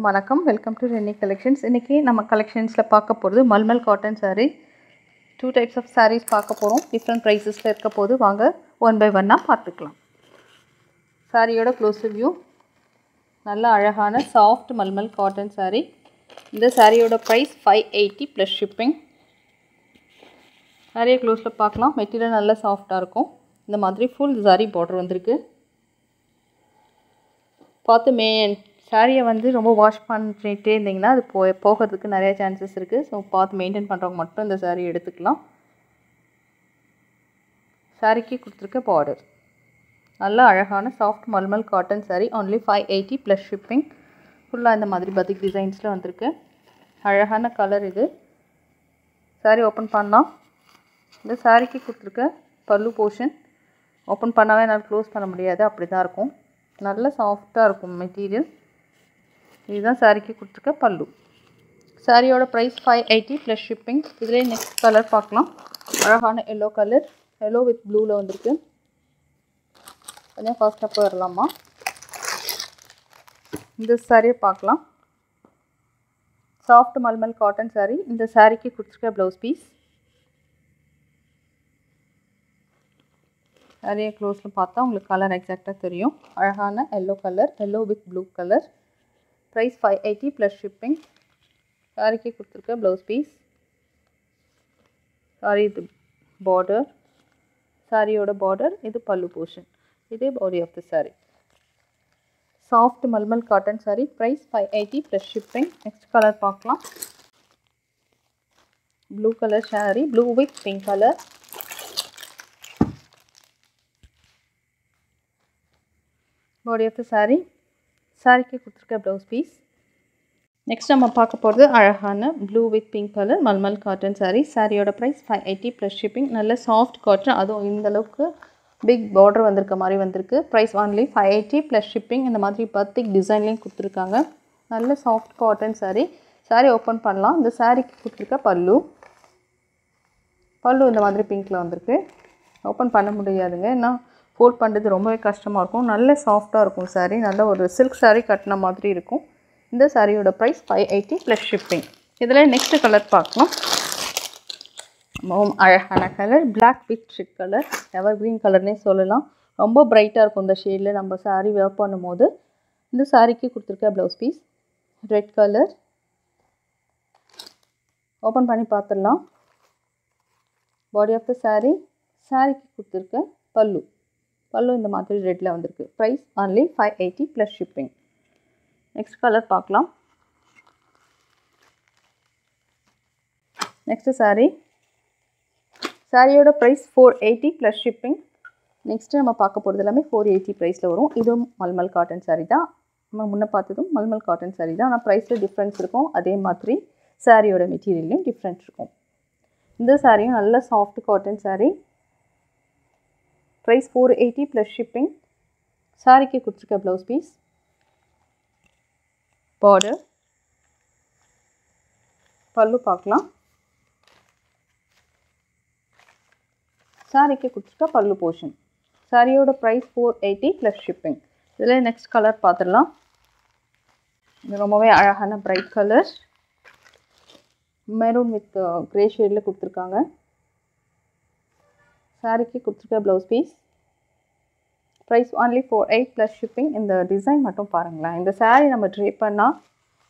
வணக்கம், welcome to Rennie collections. இன்றைக்கி நம்ம கலெக்ஷன்ஸில் பார்க்க போகிறது mulmul cotton sari. 2 types of saris பார்க்க போகிறோம். டிஃப்ரெண்ட் ப்ரைஸஸில் இருக்க போது வாங்க ஒன் பை ஒன்னாக பார்த்துக்கலாம். சாரியோட க்ளோஸ் வியூ. நல்ல அழகான சாஃப்ட் மல்மல் காட்டன் சாரீ. இந்த சாரியோட ப்ரைஸ் 580 ப்ளஸ் ஷிப்பிங். சாரியை க்ளோஸில் பார்க்கலாம். மெட்டீரியல் நல்லா சாஃப்டாக இருக்கும். இந்த மாதிரி ஃபுல் சாரி பார்டர் வந்திருக்கு. பார்த்து சாரியை ரொம்ப வாஷ் பண்ணிட்டே இருந்தீங்கன்னா அது போகிறதுக்கு நிறைய சான்சஸ் இருக்குது. ஸோ பார்த்து மெயின்டைன் பண்ணுறவங்க மட்டும் இந்த சாரீ எடுத்துக்கலாம். சாரிக்கு கொடுத்துருக்க பார்டர் நல்ல அழகான soft malmal cotton sari. Only 580 plus shipping. ஃபுல்லாக இந்த மாதிரி பத்திக் டிசைன்ஸில் வந்திருக்கு. அழகான கலர் இது. சாரீ ஓப்பன் பண்ணலாம். இந்த சாரிக்கு கொடுத்துருக்க பல்லு போர்ஷன் ஓப்பன் பண்ணாவே என்னால் க்ளோஸ் பண்ண முடியாது, அப்படி தான் இருக்கும். நல்ல சாஃப்டாக இருக்கும் மெட்டீரியல். இதுதான் சாரிக்கு கொடுத்துருக்க பல்லு. சாரியோட ப்ரைஸ் 580 ப்ளஸ் ஷிப்பிங். இதிலே நெக்ஸ்ட் கலர் பார்க்கலாம். அழகான எல்லோ கலர், எல்லோ வித் ப்ளூவில் வந்திருக்கு. கொஞ்சம் ஃபாஸ்ட்டாக போயிடலாமா? இந்த சாரியை பார்க்கலாம். Soft malmal cotton sari. இந்த சாரிக்கு கொடுத்துருக்க ப்ளவுஸ் பீஸ். சாரியை க்ளோஸில் பார்த்தா உங்களுக்கு கலர் எக்ஸாக்டாக தெரியும். அழகான yellow colour, yellow with blue colour. Price 580 plus shipping. சாரிக்கு கொடுத்துருக்க ப்ளவுஸ் பீஸ். சாரி இது பார்டர், சாரியோட பார்டர். இது பல்லு போர்ஷன். இது body of the sari. Soft malmal cotton sari. Price 580 plus shipping. Next colour பார்க்கலாம். Blue colour sari, blue with pink colour. Body of the sari. சாரிக்கு கொடுத்துருக்க blouse piece. Next நம்ம பார்க்க போகிறது அழகான blue with pink colour malmal cotton sari. சாரியோட ப்ரைஸ் 580 ப்ளஸ் ஷிப்பிங். நல்ல சாஃப்ட் காட்டன், அதுவும் இந்தளவுக்கு பிக் பார்டர் வந்திருக்க மாதிரி வந்திருக்கு. Price only 580 plus shipping. இந்த மாதிரி பத்திக் டிசைன்லேயும் கொடுத்துருக்காங்க. நல்ல soft cotton sari. Sari open பண்ணலாம். இந்த சாரீக்கு கொடுத்துருக்க பல்லு. பல்லு இந்த மாதிரி பிங்க்கில் வந்திருக்கு. ஓப்பன் பண்ண முடியாதுங்க, ஏன்னா ஃபோல்ட் பண்ணுறது ரொம்பவே கஷ்டமாக இருக்கும். நல்ல சாஃப்டாக இருக்கும் சாரீ. நல்ல ஒரு சில்க் சாரீ கட்டின மாதிரி இருக்கும். இந்த சாரியோட ப்ரைஸ் 580 ப்ளஸ் ஷிப்பிங். இதில் நெக்ஸ்ட் கலர் பார்க்கலாம். அழகான colour, black with red colour. Evergreen கலர்னே சொல்லலாம். ரொம்ப பிரைட்டாக இருக்கும் இந்த ஷேடில் நம்ம சாரீ வேர் பண்ணும்போது. இந்த சாரீக்கு கொடுத்துருக்க blouse piece red colour. Open பண்ணி பார்த்துடலாம். Body of the sari. சாரீக்கு கொடுத்துருக்க பல்லு. பல்லு இந்த மாதிரி ரெட்டில் வந்திருக்கு. Price only 580 plus shipping. Next colour பார்க்கலாம். நெக்ஸ்ட் சாரீ. சாரியோட ப்ரைஸ் 480 ப்ளஸ் ஷிப்பிங். நெக்ஸ்ட்டு நம்ம பார்க்க போகிறது எல்லாமே 480 ப்ரைஸில் வரும். இதுவும் மல்மல் காட்டன் சாரீ தான். நம்ம முன்னே பார்த்ததும் மல்மல் காட்டன் சாரீ தான். ஆனால் ப்ரைஸில் டிஃப்ரென்ஸ் இருக்கும். அதே மாதிரி சாரியோட மெட்டீரியல்லையும் டிஃப்ரென்ஸ் இருக்கும். இந்த சாரியும் நல்ல soft cotton sari. Price 480 plus shipping. சாரிக்கு கொடுத்துருக்க ப்ளவுஸ் பீஸ், பார்டர், பல்லு பார்க்கலாம். சாரிக்கு கொடுத்துருக்க பல்லு போர்ஷன். சாரியோட ப்ரைஸ் 480 ப்ளஸ் ஷிப்பிங். இதில் நெக்ஸ்ட் கலர் பார்த்துடலாம். இது ரொம்பவே அழகான bright colour, maroon with grey ஷேடில் கொடுத்துருக்காங்க. சாரிக்கு கொடுத்துருக்க blouse piece. Price only 480 plus shipping. இந்த டிசைன் மட்டும் பாருங்களேன். இந்த சாரீ நம்ம ட்ரை பண்ணால்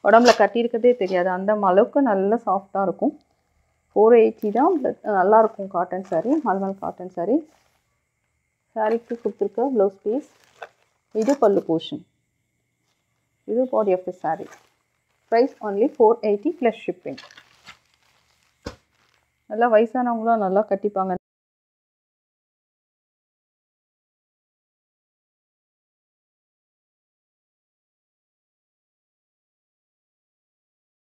உடம்புல கட்டியிருக்கதே தெரியாது. அந்த அளவுக்கு நல்ல சாஃப்டாக இருக்கும். 480 தான், பட் நல்லாயிருக்கும் காட்டன் சாரீ, மல்மல் காட்டன் சாரீ. சாரீக்கு கொடுத்துருக்க ப்ளவுஸ் பீஸ். இது பல்லு போர்ஷன். இது body of the sari. Price only 480 plus shipping. நல்லா வயசானவங்களும் நல்லா கட்டிப்பாங்க.